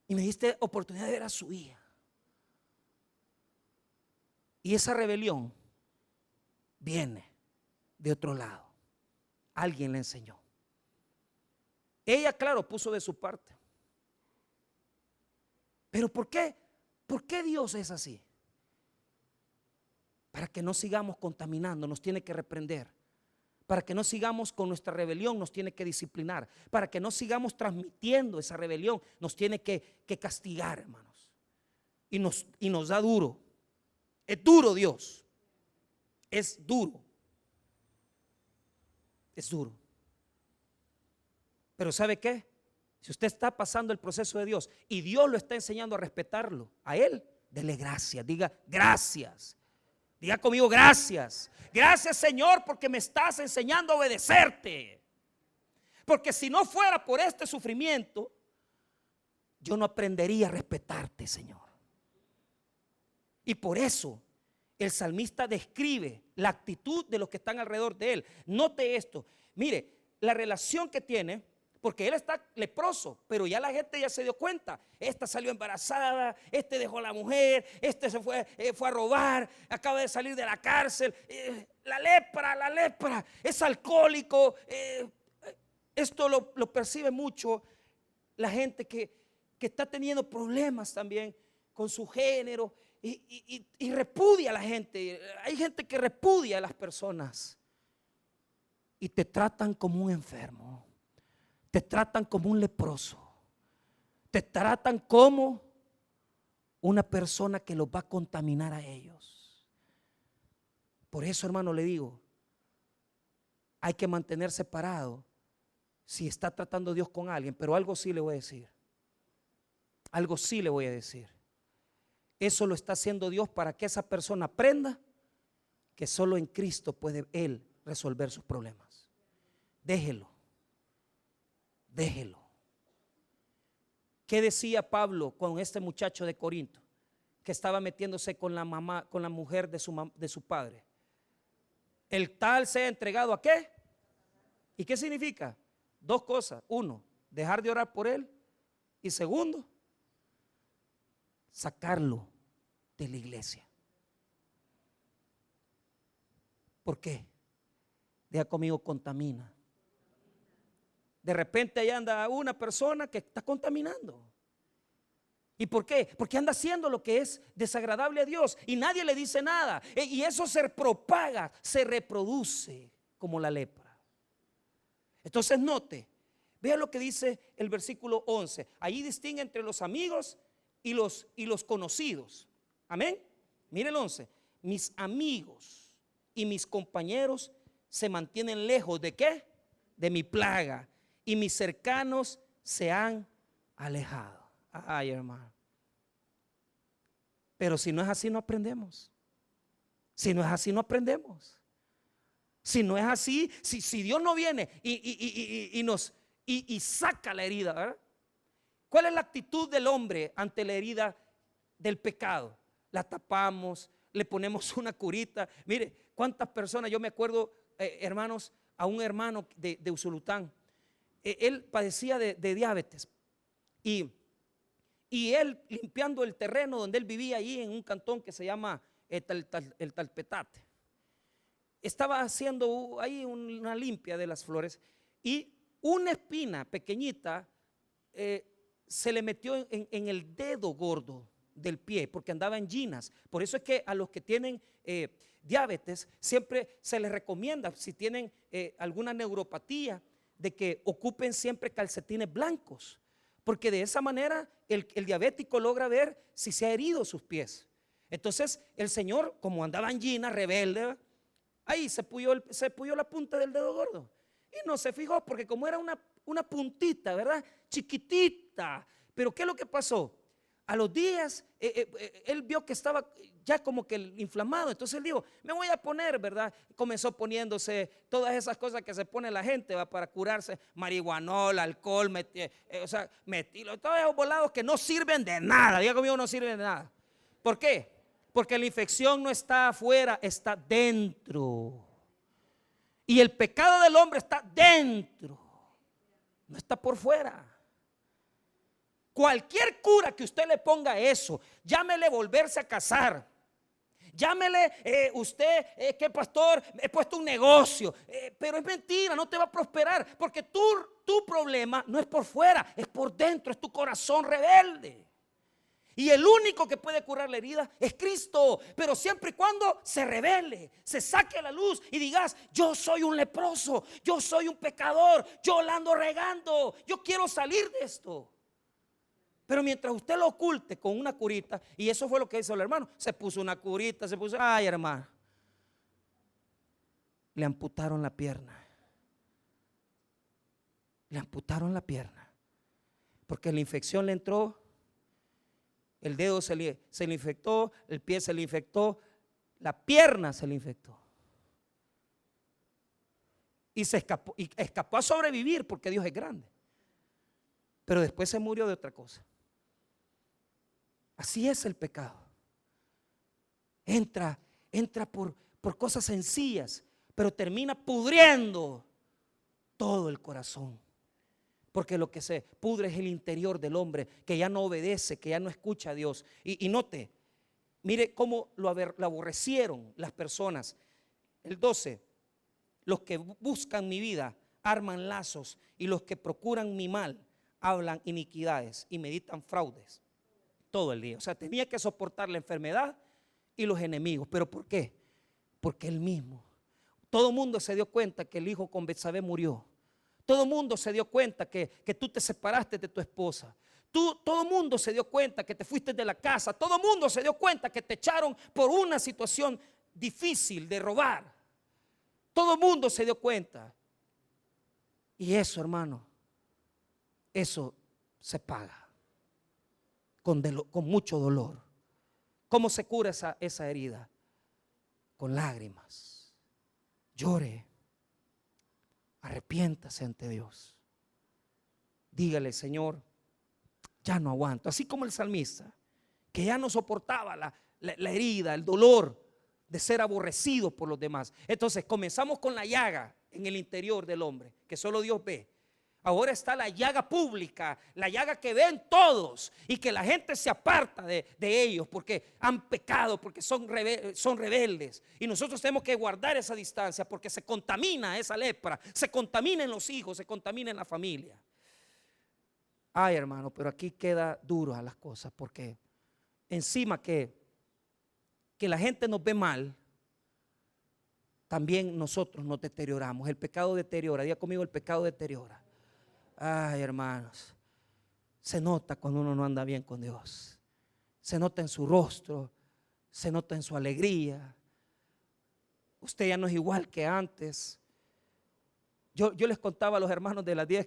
Speaker 1: y me diste oportunidad de ver a su hija. Y esa rebelión viene de otro lado. Alguien le enseñó. Ella, claro, puso de su parte. Pero ¿por qué? ¿Por qué Dios es así? Para que no sigamos contaminando, nos tiene que reprender. Para que no sigamos con nuestra rebelión, nos tiene que disciplinar. Para que no sigamos transmitiendo esa rebelión, nos tiene que castigar, hermanos. Y nos da duro. Es duro Dios. Es duro. Es duro. Pero ¿sabe qué? Si usted está pasando el proceso de Dios y Dios lo está enseñando a respetarlo, a Él, dele gracias. Diga gracias. Diga conmigo gracias. Gracias, Señor, porque me estás enseñando a obedecerte. Porque si no fuera por este sufrimiento, yo no aprendería a respetarte, Señor. Y por eso el salmista describe la actitud de los que están alrededor de él. Note esto. Mire, la relación que tiene, porque él está leproso, pero ya la gente ya se dio cuenta. Esta salió embarazada, este dejó a la mujer, este se fue a robar, acaba de salir de la cárcel. La lepra, es alcohólico. Esto lo percibe mucho la gente que está teniendo problemas también con su género y repudia a la gente. Hay gente que repudia a las personas y te tratan como un enfermo. Te tratan como un leproso. Te tratan como una persona que los va a contaminar a ellos. Por eso, hermano, le digo, hay que mantener separado si está tratando Dios con alguien. Pero algo sí le voy a decir. Algo sí le voy a decir. Eso lo está haciendo Dios para que esa persona aprenda que solo en Cristo puede Él resolver sus problemas. Déjelo. Déjelo. ¿Qué decía Pablo con este muchacho de Corinto que estaba metiéndose con la mamá, con la mujer de su padre? El tal sea entregado ¿a qué? ¿Y qué significa? Dos cosas. Uno, dejar de orar por él. Y segundo, sacarlo de la iglesia. ¿Por qué? Diga conmigo, contamina. De repente ahí anda una persona que está contaminando. ¿Y por qué? Porque anda haciendo lo que es desagradable a Dios y nadie le dice nada. Y eso se propaga, se reproduce como la lepra. Entonces note, vea lo que dice el versículo 11. Allí distingue entre los amigos y los conocidos. Amén. Mire el 11. Mis amigos y mis compañeros se mantienen lejos ¿de qué? De mi plaga. Y mis cercanos se han alejado. Ay, hermano. Pero si no es así, no aprendemos. Si no es así, no aprendemos. Si no es así, si Dios no viene y saca la herida, ¿verdad? ¿Cuál es la actitud del hombre ante la herida del pecado? La tapamos, le ponemos una curita. Mire, cuántas personas, yo me acuerdo, hermanos, a un hermano de Usulután. Él padecía de diabetes y él limpiando el terreno donde él vivía allí en un cantón que se llama el Talpetate, estaba haciendo ahí una limpia de las flores y una espina pequeñita se le metió en el dedo gordo del pie porque andaba en ginas. Por eso es que a los que tienen diabetes siempre se les recomienda, si tienen alguna neuropatía, de que ocupen siempre calcetines blancos, porque de esa manera el diabético logra ver si se ha herido sus pies. Entonces el señor, como andaba en gina, rebelde, ahí se puyó la punta del dedo gordo. Y no se fijó porque como era una puntita, ¿verdad? Chiquitita. Pero ¿qué es lo que pasó? A los días, él vio que estaba ya como que inflamado. Entonces él dijo, me voy a poner, ¿verdad? Comenzó poniéndose todas esas cosas que se pone la gente, ¿va? Para curarse. Marihuanol, alcohol, metilo, todos esos volados que no sirven de nada. Diga conmigo, no sirven de nada. ¿Por qué? Porque la infección no está afuera, está dentro. Y el pecado del hombre está dentro, no está por fuera. Cualquier cura que usted le ponga a eso, llámele volverse a casar, llámele usted que pastor, he puesto un negocio, pero es mentira, no te va a prosperar, porque tu problema no es por fuera, es por dentro, es tu corazón rebelde. Y el único que puede curar la herida es Cristo, pero siempre y cuando se revele, se saque a la luz y digas, yo soy un leproso, yo soy un pecador, yo la ando regando, yo quiero salir de esto. Pero mientras usted lo oculte con una curita, y eso fue lo que hizo el hermano, se puso una curita, ay hermano, le amputaron la pierna, porque la infección le entró. El dedo se le infectó, el pie se le infectó, la pierna se le infectó. Y escapó a sobrevivir porque Dios es grande. Pero después se murió de otra cosa. Así es el pecado. Entra por cosas sencillas, pero termina pudriendo todo el corazón. Porque lo que se pudre es el interior del hombre, que ya no obedece, que ya no escucha a Dios. Y note, mire cómo lo aborrecieron las personas. El 12, los que buscan mi vida arman lazos, y los que procuran mi mal hablan iniquidades y meditan fraudes todo el día. O sea, tenía que soportar la enfermedad y los enemigos. ¿Pero por qué? Porque él mismo. Todo el mundo se dio cuenta que el hijo con Betsabé murió. Todo el mundo se dio cuenta que tú te separaste de tu esposa. Todo el mundo se dio cuenta que te fuiste de la casa. Todo el mundo se dio cuenta que te echaron por una situación difícil de robar. Todo el mundo se dio cuenta. Y eso, hermano, eso se paga con mucho dolor. ¿Cómo se cura esa herida? Con lágrimas. Llore. Arrepiéntase ante Dios. Dígale, Señor, ya no aguanto. Así como el salmista, que ya no soportaba la herida, el dolor de ser aborrecido por los demás. Entonces comenzamos con la llaga en el interior del hombre, que solo Dios ve. Ahora está la llaga pública, la llaga que ven todos, y que la gente se aparta de ellos porque han pecado, porque son rebeldes. Y nosotros tenemos que guardar esa distancia, porque se contamina esa lepra, se contamina en los hijos, se contamina en la familia. Ay, hermano, pero aquí queda duro a las cosas, porque encima que la gente nos ve mal, también nosotros nos deterioramos. El pecado deteriora. Diga conmigo, el pecado deteriora. Ay, hermanos, se nota cuando uno no anda bien con Dios. Se nota en su rostro, se nota en su alegría. Usted ya no es igual que antes. Yo les contaba a los hermanos de las 10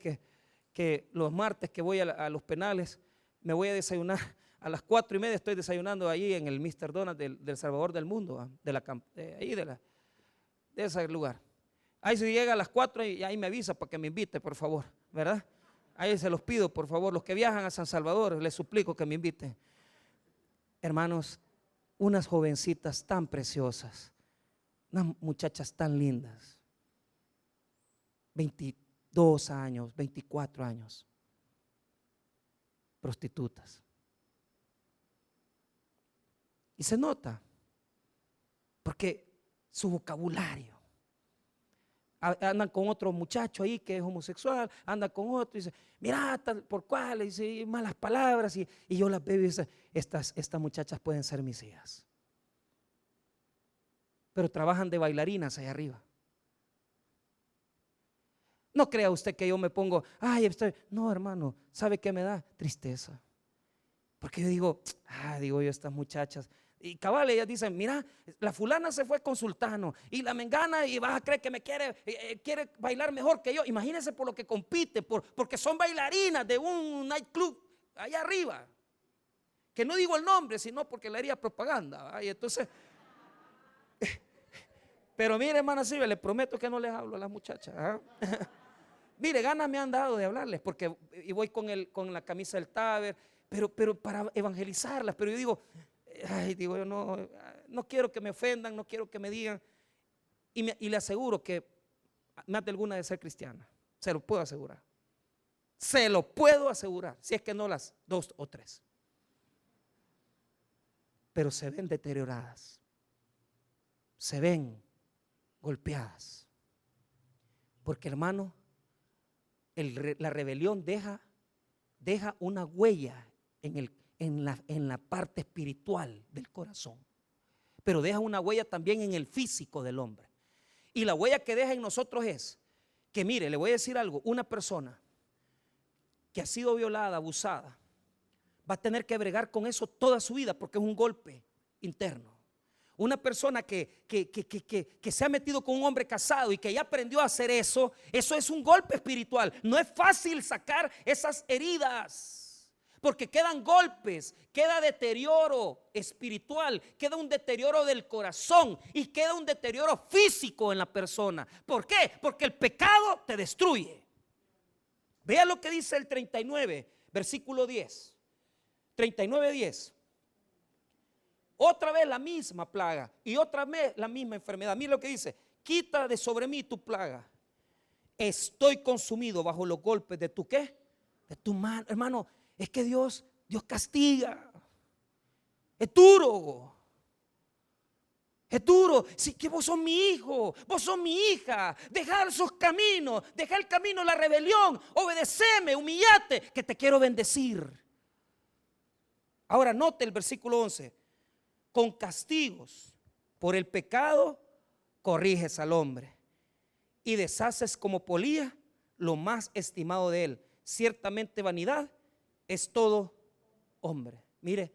Speaker 1: que los martes que voy a los penales, me voy a desayunar. A las 4:30 estoy desayunando ahí en el Mr. Donald del Salvador del Mundo, de ese lugar. Ahí se llega a las 4 y ahí me avisa para que me invite, por favor, ¿verdad? Ahí se los pido, por favor, los que viajan a San Salvador, les suplico que me inviten. Hermanos, unas jovencitas tan preciosas, unas muchachas tan lindas, 22 años, 24 años, prostitutas. Y se nota, porque su vocabulario. Andan con otro muchacho ahí que es homosexual, andan con otro y dice, mira, tal por cual, y dice malas palabras, y yo las veo y dice, estas muchachas pueden ser mis hijas. Pero trabajan de bailarinas allá arriba. No crea usted que yo me pongo, no, hermano, ¿sabe qué me da? Tristeza. Porque yo digo, digo yo, estas muchachas Y cabal, ellas dicen, mira, la fulana se fue con sultano y la mengana y vas a creer que me quiere bailar mejor que yo. Imagínense por lo que compite, porque son bailarinas de un nightclub allá arriba. Que no digo el nombre, sino porque le haría propaganda. Y entonces, pero mire, hermana Silvia, les prometo que no les hablo a las muchachas. Mire, ganas me han dado de hablarles, porque y voy con la camisa del Taber, pero para evangelizarlas. Pero yo digo, yo no quiero que me ofendan, no quiero que me digan. Y le aseguro que más de alguna de ser cristiana. Se lo puedo asegurar. Se lo puedo asegurar, si es que no las 2 o 3. Pero se ven deterioradas, se ven golpeadas. Porque, hermano, la rebelión deja una huella en la parte espiritual del corazón, pero deja una huella también en el físico del hombre. Y la huella que deja en nosotros es que, mire, le voy a decir algo, una persona que ha sido violada, abusada, va a tener que bregar con eso toda su vida, porque es un golpe interno. Una persona que se ha metido con un hombre casado y que ya aprendió a hacer eso es un golpe espiritual. No es fácil sacar esas heridas, porque quedan golpes, queda deterioro espiritual, queda un deterioro del corazón y queda un deterioro físico en la persona. ¿Por qué? Porque el pecado te destruye. Vea lo que dice el 39, versículo 10. 39:10. Otra vez la misma plaga y otra vez la misma enfermedad. Mira lo que dice: quita de sobre mí tu plaga. Estoy consumido bajo los golpes de tu ¿qué? De tu mano. Hermano, es que Dios castiga. Es duro. Es duro. Si que vos sos mi hijo, vos sos mi hija. Dejar esos caminos, dejar el camino de la rebelión. Obedeceme, humillate, que te quiero bendecir. Ahora note el versículo 11. Con castigos por el pecado corriges al hombre y deshaces como polilla lo más estimado de él. Ciertamente vanidad es todo hombre. Mire,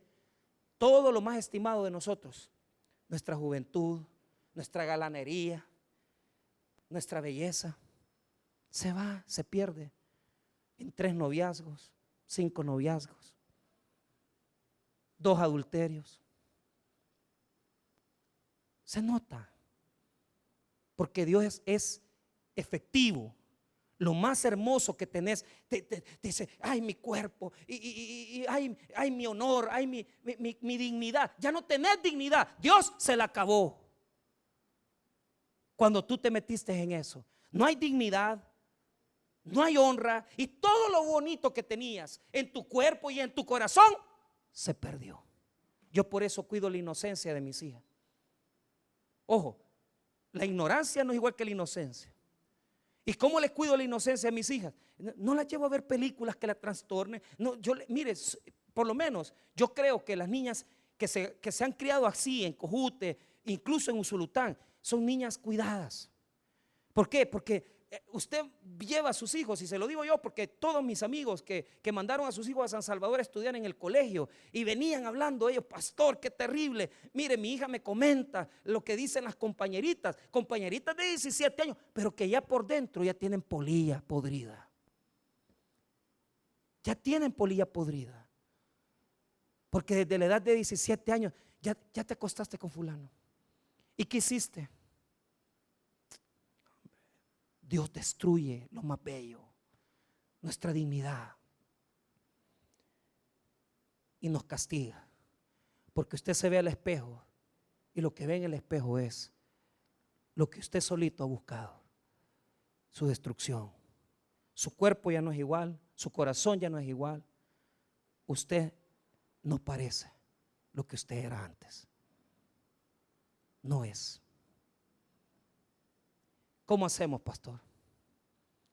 Speaker 1: todo lo más estimado de nosotros, nuestra juventud, nuestra galanería, nuestra belleza, se va, se pierde en 3 noviazgos, 5 noviazgos, 2 adulterios. Se nota, porque Dios es efectivo. Lo más hermoso que tenés, te dice, ay, mi cuerpo, ay, mi honor, ay, mi dignidad. Ya no tenés dignidad, Dios se la acabó cuando tú te metiste en eso. No hay dignidad, no hay honra, y todo lo bonito que tenías en tu cuerpo y en tu corazón se perdió. Yo por eso cuido la inocencia de mis hijas. Ojo, la ignorancia no es igual que la inocencia. ¿Y cómo les cuido la inocencia a mis hijas? No las llevo a ver películas que las trastornen. No, mire, por lo menos yo creo que las niñas que se han criado así en Cojute, incluso en Usulután, son niñas cuidadas. ¿Por qué? Porque usted lleva a sus hijos, y se lo digo yo porque todos mis amigos que mandaron a sus hijos a San Salvador a estudiar en el colegio y venían hablando ellos, pastor, qué terrible. Mire, mi hija me comenta lo que dicen las compañeritas de 17 años, pero que ya por dentro ya tienen polilla podrida. Ya tienen polilla podrida. Porque desde la edad de 17 años ya te acostaste con fulano. ¿Y qué hiciste? Dios destruye lo más bello, nuestra dignidad, y nos castiga, porque usted se ve al espejo y lo que ve en el espejo es lo que usted solito ha buscado, su destrucción. Su cuerpo ya no es igual, su corazón ya no es igual, usted no parece lo que usted era antes, no es. ¿Cómo hacemos, pastor?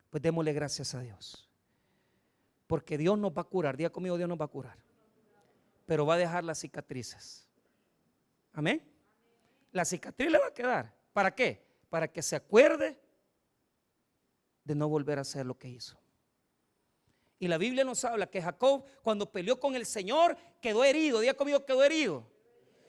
Speaker 1: Pues démosle gracias a Dios, porque Dios nos va a curar. Diga conmigo, Dios nos va a curar, pero va a dejar las cicatrices. Amén. La cicatriz le va a quedar. ¿Para qué? Para que se acuerde de no volver a hacer lo que hizo. Y la Biblia nos habla que Jacob, cuando peleó con el Señor, quedó herido. Diga conmigo, quedó herido.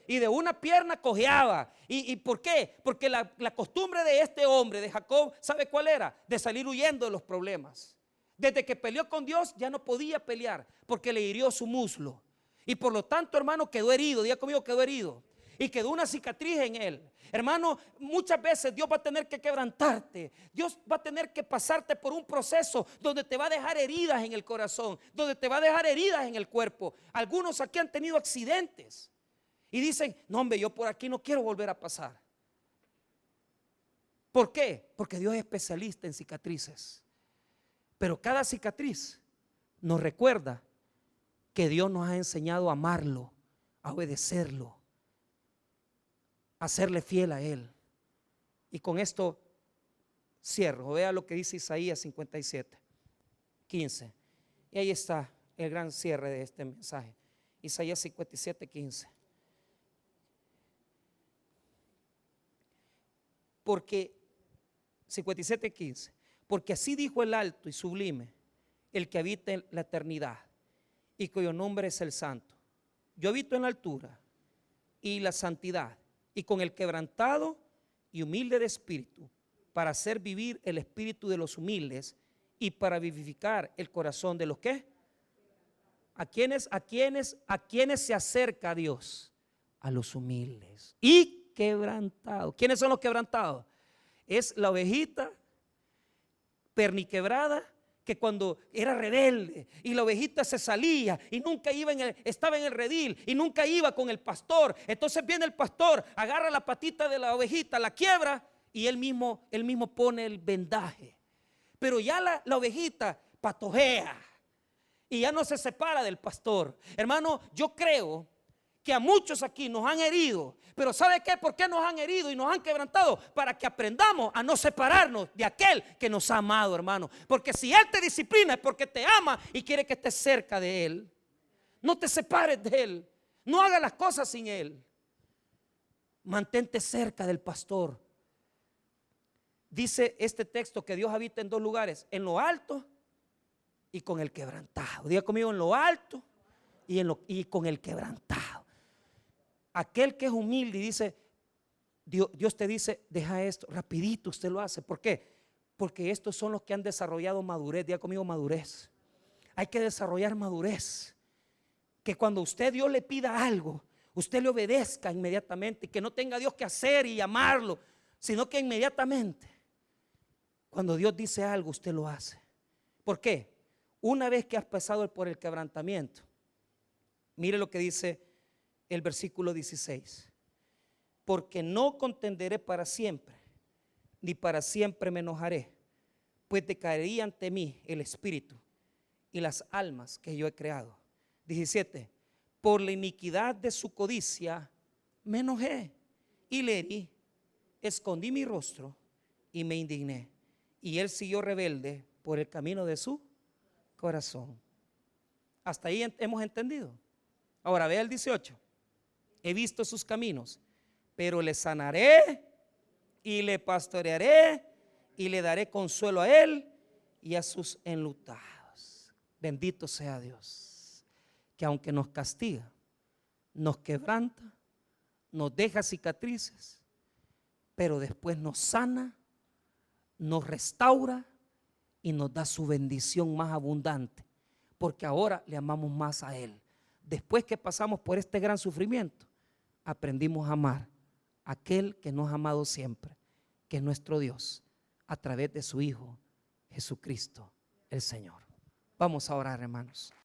Speaker 1: y de una pierna cojeaba. ¿Y por qué? Porque la costumbre de este hombre, de Jacob, ¿sabe cuál era? De salir huyendo de los problemas. Desde que peleó con Dios ya no podía pelear porque le hirió su muslo. Y por lo tanto, hermano, quedó herido. Diga conmigo, quedó herido. Y quedó una cicatriz en él. Hermano, muchas veces Dios va a tener que quebrantarte. Dios va a tener que pasarte por un proceso donde te va a dejar heridas en el corazón, donde te va a dejar heridas en el cuerpo. Algunos aquí han tenido accidentes y dicen, no hombre, yo por aquí no quiero volver a pasar. ¿Por qué? Porque Dios es especialista en cicatrices. Pero cada cicatriz nos recuerda que Dios nos ha enseñado a amarlo, a obedecerlo, a serle fiel a Él. Y con esto cierro. Vea lo que dice Isaías 57, 15. Y ahí está el gran cierre de este mensaje. Isaías 57, 15. Porque 57, 15. Porque así dijo el alto y sublime, el que habita en la eternidad y cuyo nombre es el Santo. Yo habito en la altura y la santidad, y con el quebrantado y humilde de espíritu, para hacer vivir el espíritu de los humildes y para vivificar el corazón de los que. ¿A quiénes se acerca a Dios? A los humildes y quebrantados. ¿Quiénes son los quebrantados? Es la ovejita perniquebrada, que cuando era rebelde y la ovejita se salía y nunca iba estaba en el redil y nunca iba con el pastor. Entonces viene el pastor, agarra la patita de la ovejita, la quiebra y él mismo pone el vendaje. Pero ya la ovejita patojea y ya no se separa del pastor. Hermano, yo creo que a muchos aquí nos han herido, pero ¿sabe qué? ¿Por qué nos han herido y nos han quebrantado? Para que aprendamos a no separarnos de aquel que nos ha amado, hermano. Porque si Él te disciplina es porque te ama y quiere que estés cerca de Él. No te separes de Él, no hagas las cosas sin Él. Mantente cerca del pastor. Dice este texto que Dios habita en dos lugares, en lo alto y con el quebrantado. Diga conmigo, en lo alto y con el quebrantado. Aquel que es humilde y dice, Dios te dice, deja esto, rapidito usted lo hace. ¿Por qué? Porque estos son los que han desarrollado madurez. Diga conmigo, madurez. Hay que desarrollar madurez. Que cuando Dios le pida algo, usted le obedezca inmediatamente. Y que no tenga Dios que hacer y llamarlo, sino que inmediatamente, cuando Dios dice algo, usted lo hace. ¿Por qué? Una vez que has pasado por el quebrantamiento, mire lo que dice el versículo 16. Porque no contenderé para siempre, ni para siempre me enojaré, pues decaería ante mí el espíritu y las almas que yo he creado. 17. Por la iniquidad de su codicia me enojé y le herí, escondí mi rostro y me indigné. Y él siguió rebelde por el camino de su corazón. Hasta ahí hemos entendido. Ahora vea el 18. He visto sus caminos, pero le sanaré y le pastorearé y le daré consuelo a él y a sus enlutados. Bendito sea Dios, que aunque nos castiga, nos quebranta, nos deja cicatrices, pero después nos sana, nos restaura y nos da su bendición más abundante, porque ahora le amamos más a Él. Después que pasamos por este gran sufrimiento, aprendimos a amar a aquel que nos ha amado siempre, que es nuestro Dios, a través de su Hijo Jesucristo el Señor. Vamos a orar, hermanos.